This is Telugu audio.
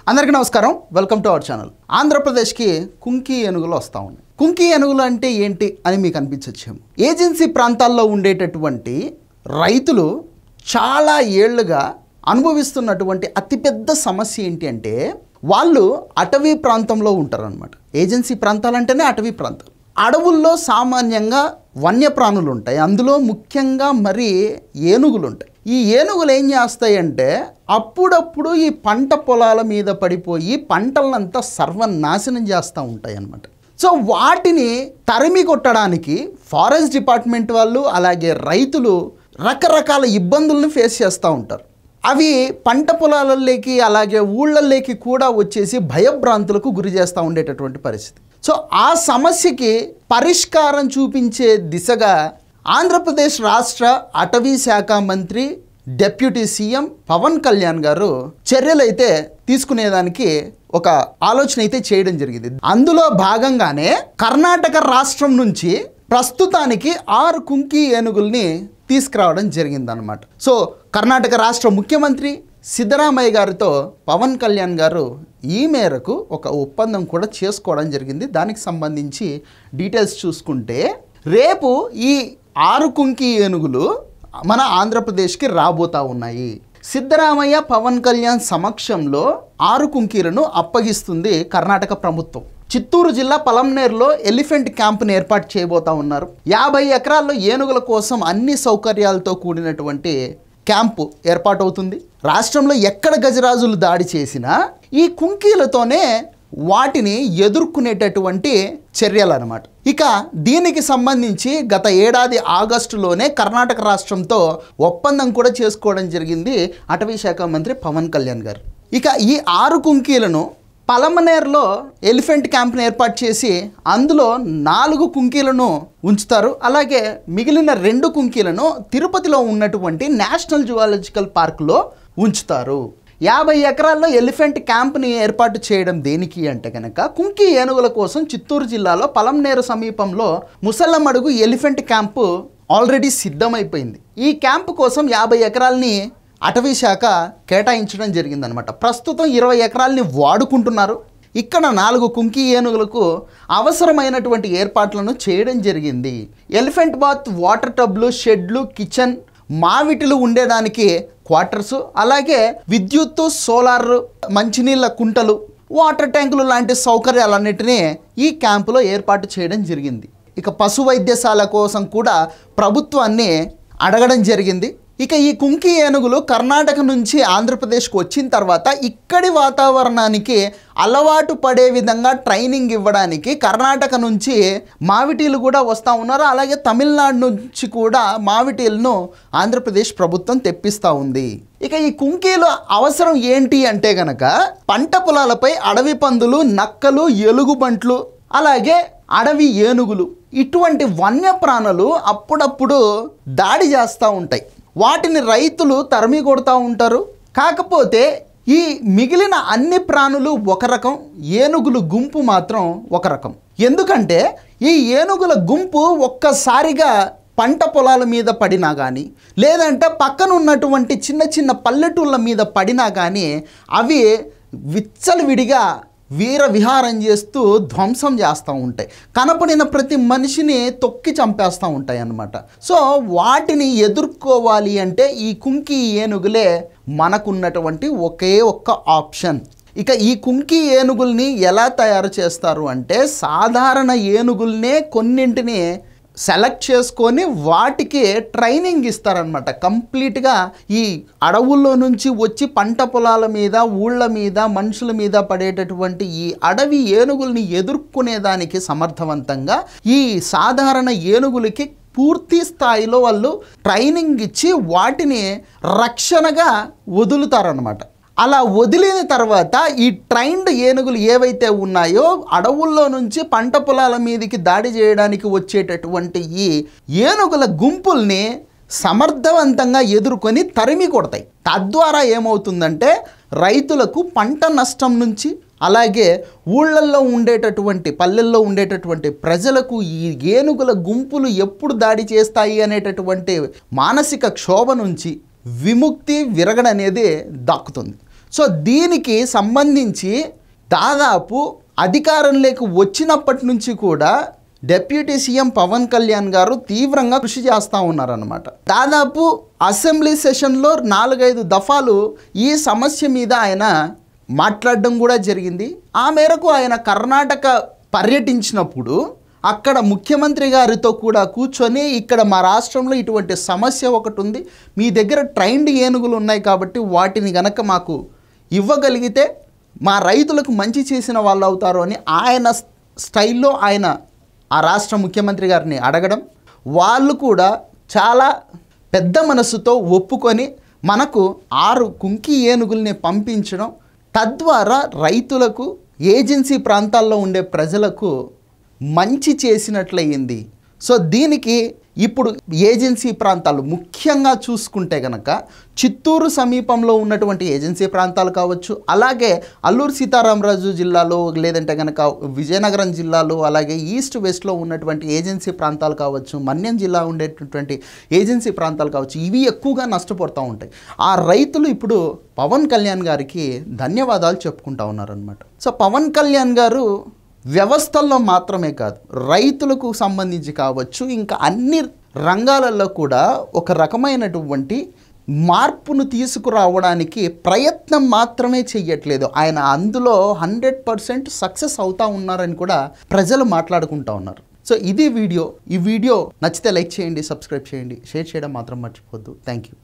అందరికీ నమస్కారం, వెల్కమ్ టు అవర్ ఛానల్. ఆంధ్రప్రదేశ్కి కుంకి ఏనుగులు వస్తూ ఉన్నాయి. కుంకి ఏనుగులు అంటే ఏంటి అని మీకు అనిపించచ్చేమో. ఏజెన్సీ ప్రాంతాల్లో ఉండేటటువంటి రైతులు చాలా ఏళ్లుగా అనుభవిస్తున్నటువంటి అతిపెద్ద సమస్య ఏంటి అంటే వాళ్ళు అటవీ ప్రాంతంలో ఉంటారనమాట. ఏజెన్సీ ప్రాంతాలంటేనే అటవీ ప్రాంతం. అడవుల్లో సామాన్యంగా వన్యప్రాణులు ఉంటాయి, అందులో ముఖ్యంగా మరి ఏనుగులు ఉంటాయి. ఈ ఏనుగులు ఏం చేస్తాయంటే అప్పుడప్పుడు ఈ పంట పొలాల మీద పడిపోయి పంటలంతా సర్వనాశనం చేస్తూ ఉంటాయి అన్నమాట. సో వాటిని తరిమి కొట్టడానికి ఫారెస్ట్ డిపార్ట్మెంట్ వాళ్ళు అలాగే రైతులు రకరకాల ఇబ్బందులను ఫేస్ చేస్తూ ఉంటారు. అవి పంట పొలాలలోకి అలాగే ఊళ్ళల్లోకి కూడా వచ్చేసి భయభ్రాంతులకు గురి చేస్తూ ఉండేటటువంటి పరిస్థితి. సో ఆ సమస్యకి పరిష్కారం చూపించే దిశగా ఆంధ్రప్రదేశ్ రాష్ట్ర అటవీ శాఖ మంత్రి డిప్యూటీ సీఎం పవన్ కళ్యాణ్ గారు చర్యలైతే తీసుకునేదానికి ఒక ఆలోచన అయితే చేయడం జరిగింది. అందులో భాగంగానే కర్ణాటక రాష్ట్రం నుంచి ప్రస్తుతానికి 6 కుంకి ఏనుగుల్ని తీసుకురావడం జరిగిందనమాట. సో కర్ణాటక రాష్ట్ర ముఖ్యమంత్రి సిద్ధరామయ్య గారితో పవన్ కళ్యాణ్ గారు ఈ మేరకు ఒక ఒప్పందం కూడా చేసుకోవడం జరిగింది. దానికి సంబంధించి డీటెయిల్స్ చూసుకుంటే రేపు ఈ 6 కుంకి ఏనుగులు మన ఆంధ్రప్రదేశ్కి రాబోతా ఉన్నాయి. సిద్ధరామయ్య పవన్ కళ్యాణ్ సమక్షంలో 6 కుంకీలను అప్పగిస్తుంది కర్ణాటక ప్రభుత్వం. చిత్తూరు జిల్లా పలంనేరులో ఎలిఫెంట్ క్యాంప్ను ఏర్పాటు చేయబోతా ఉన్నారు. 50 ఎకరాల్లో ఏనుగుల కోసం అన్ని సౌకర్యాలతో కూడినటువంటి క్యాంపు ఏర్పాటవుతుంది. రాష్ట్రంలో ఎక్కడ గజరాజులు దాడి చేసినా ఈ కుంకీలతోనే వాటిని ఎదుర్కొనేటటువంటి చర్యలు అన్నమాట. ఇక దీనికి సంబంధించి గత ఏడాది ఆగస్టులోనే కర్ణాటక రాష్ట్రంతో ఒప్పందం కూడా చేసుకోవడం జరిగింది అటవీ శాఖ మంత్రి పవన్ కళ్యాణ్ గారు. ఇక ఈ 6 కుంకీలను పలమనేరులో ఎలిఫెంట్ క్యాంప్ను ఏర్పాటు చేసి అందులో 4 కుంకీలను ఉంచుతారు. అలాగే మిగిలిన 2 కుంకీలను తిరుపతిలో ఉన్నటువంటి నేషనల్ జువాలజికల్ పార్కులో ఉంచుతారు. 50 ఎకరాల్లో ఎలిఫెంట్ క్యాంప్ని ఏర్పాటు చేయడం దేనికి అంటే కనుక కుంకి ఏనుగుల కోసం చిత్తూరు జిల్లాలో పలంనేరు సమీపంలో ముసల్లమడుగు ఎలిఫెంట్ క్యాంపు ఆల్రెడీ సిద్ధమైపోయింది. ఈ క్యాంపు కోసం 50 ఎకరాలని అటవీ శాఖ కేటాయించడం జరిగిందనమాట. ప్రస్తుతం 20 ఎకరాలని వాడుకుంటున్నారు. ఇక్కడ 4 కుంకి ఏనుగులకు అవసరమైనటువంటి ఏర్పాట్లను చేయడం జరిగింది. ఎలిఫెంట్ బాత్, వాటర్ టబ్లు, షెడ్లు, కిచెన్, మావిటిలు ఉండేదానికి క్వార్టర్సు, అలాగే విద్యుత్తు, సోలార్, మంచినీళ్ళ కుంటలు, వాటర్ ట్యాంకులు లాంటి సౌకర్యాలన్నిటినీ ఈ క్యాంపులో ఏర్పాటు చేయడం జరిగింది. ఇక పశు వైద్యశాల కోసం కూడా ప్రభుత్వాన్ని అడగడం జరిగింది. ఇక ఈ కుంకి ఏనుగులు కర్ణాటక నుంచి ఆంధ్రప్రదేశ్కి వచ్చిన తర్వాత ఇక్కడి వాతావరణానికి అలవాటు పడే విధంగా ట్రైనింగ్ ఇవ్వడానికి కర్ణాటక నుంచి మావిటీలు కూడా వస్తూ ఉన్నారు. అలాగే తమిళనాడు నుంచి కూడా మావిటీలను ఆంధ్రప్రదేశ్ ప్రభుత్వం తెప్పిస్తూ ఉంది. ఇక ఈ కుంకీలు అవసరం ఏంటి అంటే గనక పంట పొలాలపై అడవి పందులు, నక్కలు, ఎలుగుబంట్లు, అలాగే అడవి ఏనుగులు ఇటువంటి వన్యప్రాణులు అప్పుడప్పుడు దాడి చేస్తూ ఉంటాయి. వాటిని రైతులు తరిమి కొడుతూ ఉంటారు. కాకపోతే ఈ మిగిలిన అన్ని ప్రాణులు ఒక రకం, ఏనుగుల గుంపు మాత్రం ఒక రకం. ఎందుకంటే ఈ ఏనుగుల గుంపు ఒక్కసారిగా పంట పొలాల మీద పడినా కానీ లేదంటే పక్కన ఉన్నటువంటి చిన్న చిన్న పల్లెటూళ్ళ మీద పడినా కానీ అవి విచ్చలవిడిగా వీర విహారం చేస్తూ ధ్వంసం చేస్తూ ఉంటాయి. కనపడిన ప్రతి మనిషిని తొక్కి చంపేస్తూ ఉంటాయి అన్నమాట. సో వాటిని ఎదుర్కోవాలి అంటే ఈ కుంకి ఏనుగులే మనకున్నటువంటి ఒకే ఒక్క ఆప్షన్. ఇక ఈ కుంకి ఏనుగుల్ని ఎలా తయారు చేస్తారు అంటే సాధారణ ఏనుగుల్నే కొన్నింటిని సెలెక్ట్ చేసుకొని వాటికి ట్రైనింగ్ ఇస్తారనమాట. కంప్లీట్గా ఈ అడవుల్లో నుంచి వచ్చి పంట పొలాల మీద, ఊళ్ళ మీద, మనుషుల మీద పడేటటువంటి ఈ అడవి ఏనుగుల్ని ఎదుర్కొనేదానికి సమర్థవంతంగా ఈ సాధారణ ఏనుగులకి పూర్తి స్థాయిలో వాళ్ళు ట్రైనింగ్ ఇచ్చి వాటిని రక్షణగా వదులుతారనమాట. అలా వదిలిన తర్వాత ఈ ట్రైన్డ్ ఏనుగులు ఏవైతే ఉన్నాయో అడవుల్లో నుంచి పంట పొలాల మీదకి దాడి చేయడానికి వచ్చేటటువంటి ఈ ఏనుగుల గుంపుల్ని సమర్థవంతంగా ఎదుర్కొని తరిమి కొడతాయి. తద్వారా ఏమవుతుందంటే రైతులకు పంట నష్టం నుంచి అలాగే ఊళ్ళల్లో ఉండేటటువంటి పల్లెల్లో ఉండేటటువంటి ప్రజలకు ఈ ఏనుగుల గుంపులు ఎప్పుడు దాడి చేస్తాయి అనేటటువంటి మానసిక క్షోభ నుంచి విముక్తి, విరగడ అనేది దక్కుతుంది. సో దీనికి సంబంధించి దాదాపు అధికారంలోకి వచ్చినప్పటి నుంచి కూడా డిప్యూటీ సీఎం పవన్ కళ్యాణ్ గారు తీవ్రంగా కృషి చేస్తూ ఉన్నారన్నమాట. దాదాపు అసెంబ్లీ సెషన్లో 4-5 దఫాలు ఈ సమస్య మీద ఆయన మాట్లాడడం కూడా జరిగింది. ఆ మేరకు ఆయన కర్ణాటక పర్యటించినప్పుడు అక్కడ ముఖ్యమంత్రి గారితో కూడా కూర్చొని ఇక్కడ మా రాష్ట్రంలో ఇటువంటి సమస్య ఒకటి ఉంది, మీ దగ్గర ట్రైన్డ్ ఏనుగులు ఉన్నాయి కాబట్టి వాటిని గనక మాకు ఇవ్వగలిగితే మా రైతులకు మంచి చేసిన వాళ్ళు అవుతారు అని ఆయన స్టైల్లో ఆయన ఆ రాష్ట్ర ముఖ్యమంత్రి గారిని అడగడం, వాళ్ళు కూడా చాలా పెద్ద మనసుతో ఒప్పుకొని మనకు 6 కుంకి ఏనుగుల్ని పంపించడం, తద్వారా రైతులకు ఏజెన్సీ ప్రాంతాల్లో ఉండే ప్రజలకు మంచి చేసినట్లయింది. సో దీనికి ఇప్పుడు ఏజెన్సీ ప్రాంతాలు ముఖ్యంగా చూసుకుంటే కనుక చిత్తూరు సమీపంలో ఉన్నటువంటి ఏజెన్సీ ప్రాంతాలు కావచ్చు, అలాగే అల్లూరు సీతారామరాజు జిల్లాలో లేదంటే కనుక విజయనగరం జిల్లాలో, అలాగే ఈస్ట్ వెస్ట్లో ఉన్నటువంటి ఏజెన్సీ ప్రాంతాలు కావచ్చు, మన్యం జిల్లా ఉండేటటువంటి ఏజెన్సీ ప్రాంతాలు కావచ్చు, ఇవి ఎక్కువగా నష్టపోతూ ఉంటాయి. ఆ రైతులు ఇప్పుడు పవన్ కళ్యాణ్ గారికి ధన్యవాదాలు చెప్పుకుంటూ ఉన్నారనమాట. సో పవన్ కళ్యాణ్ గారు వ్యవస్థల్లో మాత్రమే కాదు, రైతులకు సంబంధించి కావచ్చు, ఇంకా అన్ని రంగాలలో కూడా ఒక రకమైనటువంటి మార్పును తీసుకురావడానికి ప్రయత్నం మాత్రమే చెయ్యట్లేదు, ఆయన అందులో 100% సక్సెస్ అవుతూ ఉన్నారని కూడా ప్రజలు మాట్లాడుకుంటూ ఉన్నారు. సో ఇది వీడియో. ఈ వీడియో నచ్చితే లైక్ చేయండి, సబ్స్క్రైబ్ చేయండి, షేర్ చేయడం మాత్రం మర్చిపోవద్దు. Thank you.